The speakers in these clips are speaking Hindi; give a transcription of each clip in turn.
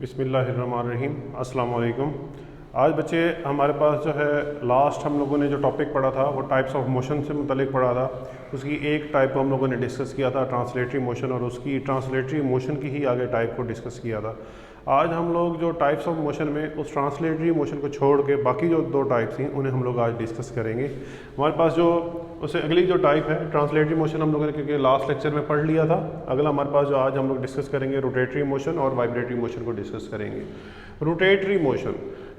बिस्मिल्लाहिर्रहमानिर्रहीम अस्सलाम वालेकुम। आज बच्चे हमारे पास जो है लास्ट हम लोगों ने जो टॉपिक पढ़ा था वो टाइप्स ऑफ मोशन से मुतलिक पढ़ा था। उसकी एक टाइप को हम लोगों ने डिस्कस किया था ट्रांसलेटरी मोशन, और उसकी ट्रांसलेटरी मोशन की ही आगे टाइप को डिस्कस किया था। आज हम लोग जो टाइप्स ऑफ मोशन में उस ट्रांसलेटरी मोशन को छोड़ के बाकी जो दो टाइप्स थी उन्हें हम लोग आज डिस्कस करेंगे। हमारे पास जो उससे अगली जो टाइप है ट्रांसलेटरी मोशन हम लोगों ने क्योंकि लास्ट लेक्चर में पढ़ लिया था। अगला हमारे पास जो आज हम लोग डिस्कस करेंगे रोटेटरी मोशन और वाइब्रेटरी मोशन को डिस्कस करेंगे। रोटेटरी मोशन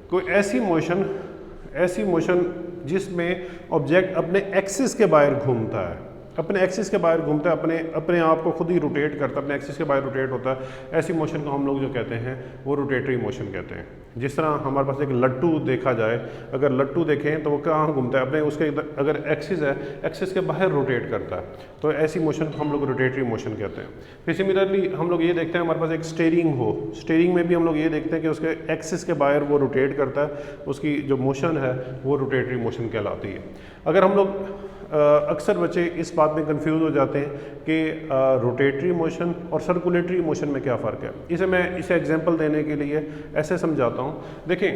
कोई ऐसी मोशन जिसमें ऑब्जेक्ट अपने एक्सिस के बाहर घूमता है, अपने आप को खुद ही रोटेट करता है, अपने एक्सिस के बाहर रोटेट होता है। ऐसी मोशन को हम लोग जो कहते हैं वो रोटेटरी मोशन कहते हैं। जिस तरह हमारे पास एक लट्टू देखा जाए, अगर लट्टू देखें तो वो कहाँ घूमता है, अपने उसके अगर एक्सिस है एक्सिस के बाहर रोटेट करता है, तो ऐसी मोशन को हम लोग रोटेटरी मोशन कहते हैं। फिर सिमिलरली हम लोग ये देखते हैं हमारे पास एक स्टीयरिंग में भी हम लोग ये देखते हैं कि उसके एक्सिस के बाहर वो रोटेट करता है, उसकी जो मोशन है वो रोटेटरी मोशन कहलाती है। अगर हम लोग अक्सर बच्चे इस बात में कंफ्यूज हो जाते हैं कि रोटेटरी मोशन और सर्कुलेटरी मोशन में क्या फ़र्क है। इसे एग्जांपल देने के लिए ऐसे समझाता हूँ। देखें,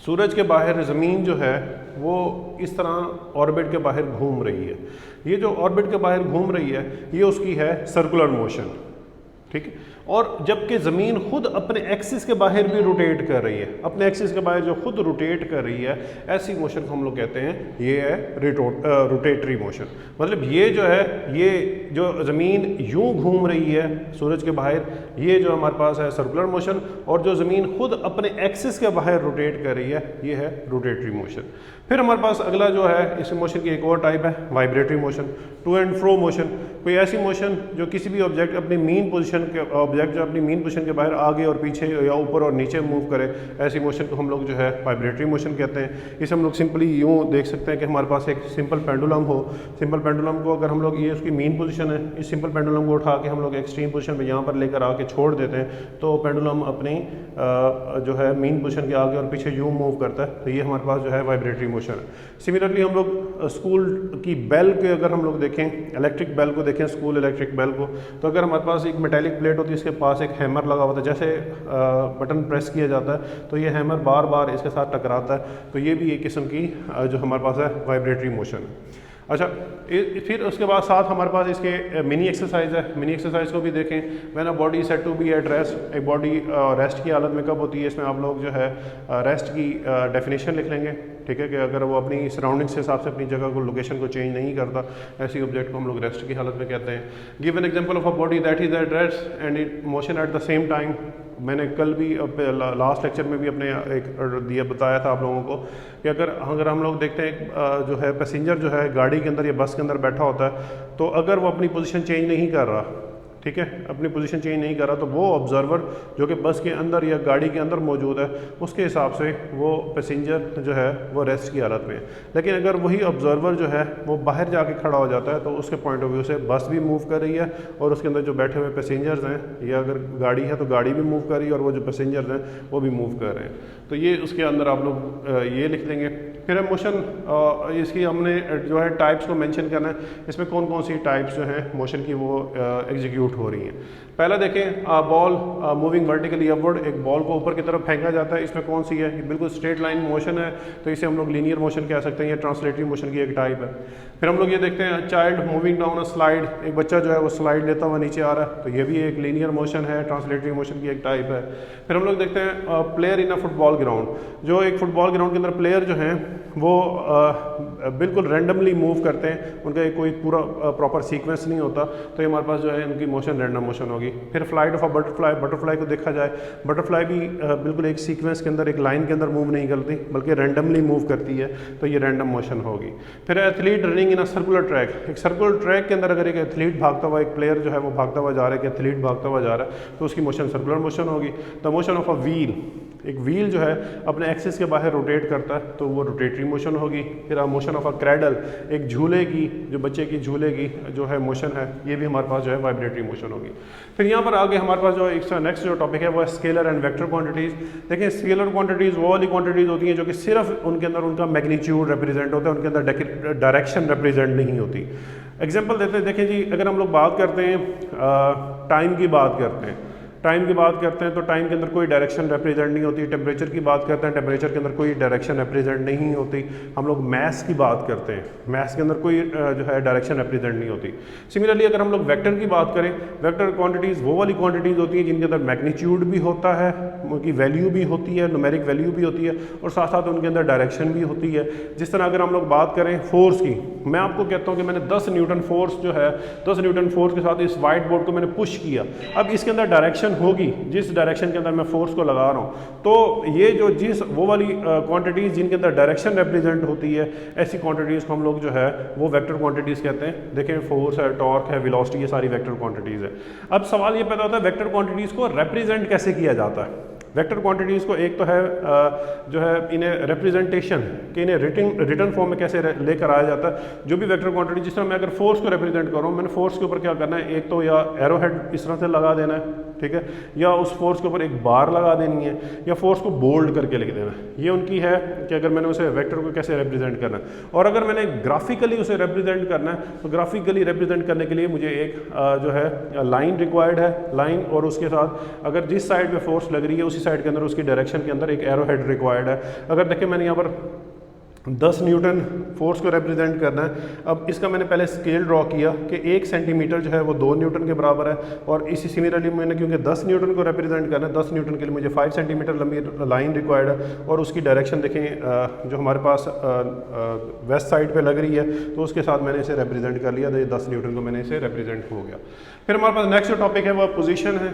सूरज के बाहर ज़मीन जो है वो इस तरह ऑर्बिट के बाहर घूम रही है। ये जो ऑर्बिट के बाहर घूम रही है ये उसकी है सर्कुलर मोशन, ठीक है। और जबकि ज़मीन खुद अपने एक्सिस के बाहर भी रोटेट कर रही है, अपने एक्सिस के बाहर जो खुद रोटेट कर रही है, ऐसी मोशन को हम लोग कहते हैं ये है रोटेटरी मोशन। मतलब ये जो ज़मीन यूं घूम रही है सूरज के बाहर, ये जो हमारे पास है सर्कुलर मोशन, और जो ज़मीन खुद अपने एक्सिस के बाहर रोटेट कर रही है ये है रोटेटरी मोशन। फिर हमारे पास अगला जो है इस मोशन की एक और टाइप है vibratory motion, to and fro motion. कोई ऐसी मोशन जो किसी भी ऑब्जेक्ट अपनी मीन पोजीशन के बाहर आगे और पीछे या ऊपर और नीचे मूव करे, ऐसी मोशन को हम लोग जो है वाइब्रेटरी मोशन कहते हैं। इसे हम लोग सिंपली यूँ देख सकते हैं कि हमारे पास एक सिंपल पेंडुलम हो, सिंपल पेंडुलम को अगर हम लोग, ये उसकी मीन पोजीशन है, इस सिंपल पेंडुलम को उठा के हम लोग एक्सट्रीम पोजीशन पे यहाँ पर लेकर आके छोड़ देते हैं तो पेंडुलम अपनी जो है मीन पोजीशन के आगे और पीछे यूँ मूव करता है, तो ये हमारे पास जो है वाइब्रेटरी मोशन है। सिमिलरली हम लोग स्कूल की बेल के अगर हम लोग देखें, इलेक्ट्रिक बेल को देखें, स्कूल इलेक्ट्रिक बेल को, तो अगर हमारे पास एक मेटेलिक प्लेट होती है, इसके पास एक हैमर लगा होता है, जैसे बटन प्रेस किया जाता है तो ये हैमर बार बार इसके साथ टकराता है, तो ये भी एक किस्म की जो हमारे पास है वाइब्रेटरी मोशन है। अच्छा, फिर उसके बाद साथ हमारे पास इसके मिनी एक्सरसाइज है। मिनी एक्सरसाइज को भी देखें, when a body set to be at rest, एक बॉडी रेस्ट की हालत में कब होती है, इसमें आप लोग जो है रेस्ट की डेफिनेशन लिख लेंगे, ठीक है, कि अगर वो अपनी सराउंडिंग्स के हिसाब से अपनी जगह को, लोकेशन को चेंज नहीं करता, ऐसी ऑब्जेक्ट को हम लोग रेस्ट की हालत में कहते हैं। Give an example of a body that is at rest and it motion at the same time. मैंने कल भी लास्ट लेक्चर में भी अपने एक बताया था आप लोगों को कि अगर हम लोग देखते हैं जो है पैसेंजर जो है गाड़ी के अंदर या बस के अंदर बैठा होता है, तो अगर वो अपनी पोजीशन चेंज नहीं कर रहा, ठीक है, अपनी पोजीशन चेंज नहीं कर रहा, तो वो ऑब्जर्वर जो कि बस के अंदर या गाड़ी के अंदर मौजूद है उसके हिसाब से वो पैसेंजर जो है वो रेस्ट की हालत में है। लेकिन अगर वही ऑब्जर्वर जो है वो बाहर जाके खड़ा हो जाता है तो उसके पॉइंट ऑफ व्यू से बस भी मूव कर रही है और उसके अंदर जो बैठे हुए पैसेंजर्स हैं, या अगर गाड़ी है तो गाड़ी भी मूव कर रही है और वो जो पैसेंजर्स हैं वो भी मूव कर रहे हैं, तो ये उसके अंदर आप लोग ये लिख देंगे। फिर मोशन इसकी हमने जो है टाइप्स को मेंशन करना है, इसमें कौन कौन सी टाइप्स जो हैं मोशन की वो एग्जीक्यूट हो रही हैं। पहला देखें, बॉल मूविंग वर्टिकली अपवर्ड, एक बॉल को ऊपर की तरफ फेंका जाता है, इसमें कौन सी है, ये बिल्कुल स्ट्रेट लाइन मोशन है, तो इसे हम लोग लीनियर मोशन कह सकते हैं, ये ट्रांसलेटरी मोशन की एक टाइप है। फिर हम लोग ये देखते हैं चाइल्ड मूविंग डाउन अ स्लाइड, एक बच्चा जो है वो स्लाइड लेता हुआ नीचे आ रहा है, तो ये भी एक लीनियर मोशन है, ट्रांसलेटरी मोशन की एक टाइप है। फिर हम लोग देखते हैं player in a football ground, जो एक फुटबॉल ग्राउंड के अंदर प्लेयर जो हैं वो बिल्कुल रैंडमली मूव करते हैं, उनका कोई पूरा प्रॉपर सीक्वेंस नहीं होता, तो ये हमारे पास जो है उनकी मोशन रैंडम मोशन होगी। फिर फ्लाइट ऑफ अ बटरफ्लाई को देखा जाए, बटरफ्लाई भी बिल्कुल एक सीक्वेंस के अंदर, एक लाइन के अंदर मूव नहीं करती बल्कि रैंडमली मूव करती है, तो ये रैंडम मोशन होगी। फिर athlete running in a circular track, एक सर्कुलर ट्रैक के अंदर अगर एक एथलीट भागता हुआ, एक प्लेयर जो है वो भागता हुआ जा रहा है, एक एथलीट भागता हुआ जा रहा है, तो उसकी मोशन सर्कुलर मोशन होगी। The motion of a wheel, एक व्हील जो है अपने एक्सिस के बाहर रोटेट करता है, तो वो रोटेटरी मोशन होगी। फिर मोशन ऑफ अ क्रैडल, एक झूले की, जो बच्चे की झूले की जो है मोशन है, ये भी हमारे पास जो है वाइब्रेटरी मोशन होगी। फिर यहाँ पर आगे हमारे पास जो एक नेक्स्ट जो टॉपिक है वो है स्केलर एंड वेक्टर क्वांटिटीज़। देखिए, स्केलर क्वांटिटीज़ वो वाली क्वांटिटीज़ होती हैं जो कि सिर्फ उनके अंदर उनका मैग्नीट्यूड रिप्रेजेंट होता है, उनके अंदर डायरेक्शन रिप्रेजेंट नहीं होती। एग्जाम्पल देते हैं, देखें जी, अगर हम लोग बात करते हैं टाइम की बात करते हैं, टाइम की बात करते हैं तो टाइम के अंदर कोई डायरेक्शन रिप्रेजेंट नहीं होती। टेम्परेचर की बात करते हैं, टेम्परेचर के अंदर कोई डायरेक्शन रिप्रेजेंट नहीं होती। हम लोग मैथ्स की बात करते हैं, मैथ्स के अंदर कोई जो है डायरेक्शन रिप्रेजेंट नहीं होती। सिमिलरली अगर हम लोग वेक्टर की बात करें, वेक्टर क्वांटिटीज़ वो वाली क्वांटिटीज़ होती हैं जिनके अंदर मैग्नीट्यूड भी होता है, उनकी वैल्यू भी होती है, न्यूमेरिक वैल्यू भी होती है और साथ साथ उनके अंदर डायरेक्शन भी होती है। जिस तरह अगर हम लोग बात करें फोर्स की, मैं आपको कहता हूँ कि मैंने 10 न्यूटन फोर्स जो है 10 न्यूटन फोर्स के साथ इस वाइट बोर्ड को मैंने पुश किया। अब इसके अंदर डायरेक्शन होगी, जिस डायरेक्शन के अंदर मैं फोर्स को लगा रहा हूँ, तो ये जो जिस वो वाली क्वांटिटीज़ जिनके अंदर डायरेक्शन रिप्रेजेंट होती है, ऐसी क्वांटिटीज़ को हम लोग जो है वो वेक्टर क्वांटिटीज़ कहते हैं। देखें फोर्स है, टॉर्क है, वेलोसिटी, ये सारी वेक्टर क्वांटिटीज़ है। अब सवाल ये पैदा होता है वेक्टर क्वांटिटीज़ को रिप्रेजेंट कैसे किया जाता है। वेक्टर क्वांटिटीज़ को एक तो है जो है इन्हें रिप्रेजेंटेशन कि इन्हें रिटर्न फॉर्म में कैसे लेकर आया जाता है। जो भी वेक्टर क्वांटिटी, जिस तरह मैं अगर फोर्स को रिप्रेजेंट कर रहा हूँ, मैंने फोर्स के ऊपर क्या करना है, एक तो या एरो हेड इस तरह से लगा देना है, ठीक है, या उस फोर्स के ऊपर एक बार लगा देनी है, या फोर्स को बोल्ड करके लिख देना है। ये उनकी है कि अगर मैंने उसे वेक्टर को कैसे रिप्रेजेंट करना है। और अगर मैंने ग्राफिकली उसे रिप्रेजेंट करना है तो ग्राफिकली रिप्रेजेंट करने के लिए मुझे एक जो है लाइन रिक्वायर्ड है, लाइन, और उसके साथ अगर जिस साइड पे फोर्स लग रही है उसी साइड के अंदर उसकी डायरेक्शन के अंदर एक एरो हेड रिक्वायर्ड है। अगर देखिए मैंने यहाँ पर 10 न्यूटन फोर्स को रिप्रेजेंट करना है। अब इसका मैंने पहले स्केल ड्रॉ किया कि 1 सेंटीमीटर जो है वो 2 न्यूटन के बराबर है, और इसी सिमिलरली मैंने क्योंकि 10 न्यूटन को रिप्रेजेंट करना है, 10 न्यूटन के लिए मुझे 5 सेंटीमीटर लंबी लाइन रिक्वायर्ड है, और उसकी डायरेक्शन देखें जो हमारे पास वेस्ट साइड पे लग रही है, तो उसके साथ मैंने इसे रिप्रेजेंट कर लिया, तो ये 10 न्यूटन को मैंने इसे रिप्रेजेंट हो गया। फिर हमारे पास नेक्स्ट जो टॉपिक है वो पोजीशन है।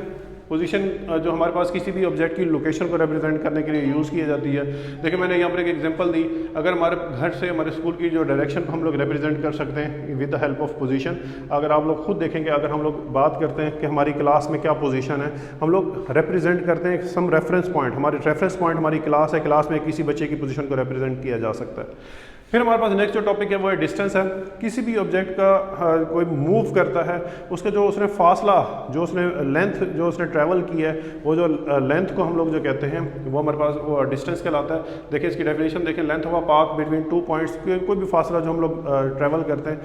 पोजीशन जो हमारे पास किसी भी ऑब्जेक्ट की लोकेशन को रिप्रेजेंट करने के लिए यूज़ की जाती है। देखिए मैंने यहाँ पर एक एग्जांपल दी, अगर हमारे घर से हमारे स्कूल की जो डायरेक्शन को हम लोग रिप्रेजेंट कर सकते हैं with the help of position. अगर आप लोग खुद देखेंगे, अगर हम लोग बात करते हैं कि हमारी क्लास में क्या पोजीशन है, हम लोग रिप्रेजेंट करते हैं सम रेफरेंस पॉइंट। हमारे रेफरेंस पॉइंट हमारी क्लास है, क्लास में किसी बच्चे की पोजीशन को रिप्रेजेंट किया जा सकता है। फिर हमारे पास नेक्स्ट जो टॉपिक है वो है डिस्टेंस है। किसी भी ऑब्जेक्ट का कोई मूव करता है, उसका जो उसने फासला, जो उसने लेंथ जो उसने ट्रैवल की है, वो जो लेंथ को हम लोग जो कहते हैं वो हमारे पास वो डिस्टेंस कहलाता है। देखिए इसकी डेफिनेशन देखें, length of a path between 2 points. कोई भी फासला जो हम लोग ट्रैवल करते हैं,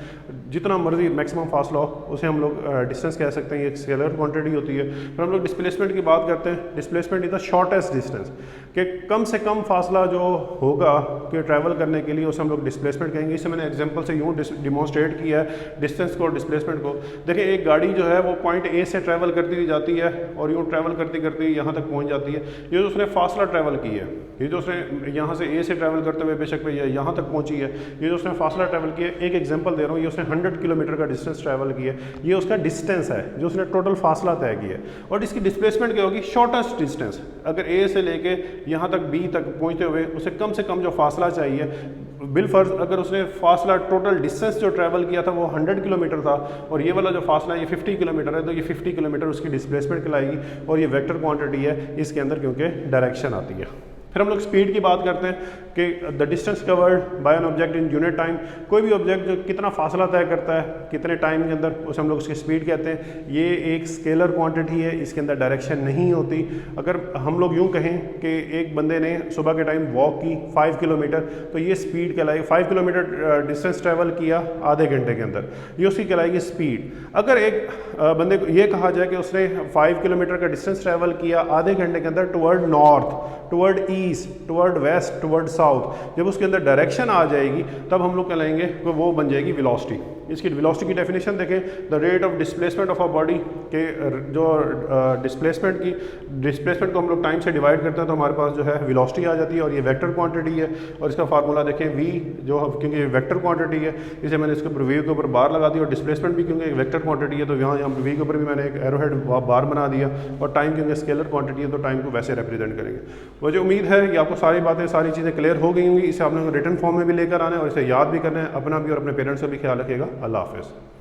जितना मर्जी मैक्सिमम फासला हो, उसे हम लोग डिस्टेंस कह सकते हैं। ये एक स्केलर क्वांटिटी होती है। फिर हम लोग डिस्प्लेसमेंट की बात करते हैं। Displacement is the shortest distance, कि कम से कम फासला जो होगा कि ट्रैवल करने के लिए, उसे हम लोग डिस्प्लेसमेंट कहेंगे। इसे मैंने एग्जांपल से यूँ डिमॉन्स्ट्रेट किया है डिस्टेंस को और डिस्प्लेसमेंट को। देखिए एक गाड़ी जो है वो पॉइंट ए से ट्रैवल करती जाती है और यूँ ट्रैवल करती करती यहाँ तक पहुँच जाती है। ये जो उसने फासला ट्रैवल की है, ये जो उसने यहाँ से ए से ट्रैवल करते हुए बेशक पे यहाँ तक पहुँची है, ये जो उसने फासला ट्रैवल किया है, एक एग्जाम्पल दे रहा हूँ, ये उसने 100 किलोमीटर का डिस्टेंस ट्रैवल किया है। ये उसका डिस्टेंस है जो उसने टोटल फासला तय किया है। और इसकी डिस्प्लेसमेंट क्या होगी, शॉर्टेस्ट डिस्टेंस। अगर ए से लेके यहाँ तक बी तक पहुँचते हुए उसे कम से कम जो फासला चाहिए, बिलफर्ज अगर उसने फासला टोटल डिस्टेंस जो ट्रैवल किया था वो 100 किलोमीटर था, और ये वाला जो फासला है ये 50 किलोमीटर है, तो ये 50 किलोमीटर उसकी डिस्प्लेसमेंट कहलाएगी। और ये वेक्टर क्वांटिटी है इसके अंदर, क्योंकि डायरेक्शन आती है। फिर हम लोग स्पीड की बात करते हैं कि the distance covered by an object in unit time. कोई भी ऑब्जेक्ट जो कितना फासला तय करता है कितने टाइम के अंदर, उसे हम लोग उसकी स्पीड कहते हैं। ये एक स्केलर क्वांटिटी है, इसके अंदर डायरेक्शन नहीं होती। अगर हम लोग यूँ कहें कि एक बंदे ने सुबह के टाइम वॉक की 5 किलोमीटर, तो ये स्पीड कहलाएगी। 5 किलोमीटर डिस्टेंस ट्रैवल किया आधे घंटे के अंदर, ये उसकी कहलाएगी स्पीड। अगर एक बंदे को ये कहा जाए कि उसने 5 किलोमीटर का डिस्टेंस ट्रैवल किया आधे घंटे के अंदर toward north, toward east, toward west, toward south, जब उसके अंदर डायरेक्शन आ जाएगी तब हम लोग कहलाएंगे कि वो बन जाएगी वेलोसिटी। इसकी वेलोसिटी की डेफिनेशन देखें, the rate of displacement of a body के जो डिस्प्लेसमेंट को हम लोग टाइम से डिवाइड करते हैं तो हमारे पास जो है वेलोसिटी आ जाती है, और ये वेक्टर क्वांटिटी है। और इसका फार्मूला देखें v, जो क्योंकि ये वेक्टर क्वांटिटी है इसे मैंने इसके ऊपर v के ऊपर बार लगा दी, और डिस्प्लेसमेंट भी क्योंकि वेक्टर क्वांटिटी है तो यहाँ v के ऊपर भी मैंने एक एरोहेड बार बना दिया, और टाइम क्योंकि स्केलर क्वांटिटी है तो टाइम को वैसे रिप्रेजेंट करेंगे। मुझे उम्मीद है कि आपको सारी बातें, सारी चीज़ें क्लियर हो गई होंगी। इसे आपने रिटर्न फॉर्म में भी लेकर आना है और इसे याद भी करना है। अपना भी और अपने पेरेंट्स का भी ख्याल रखिएगा। अल्लाह हाफ़िज़।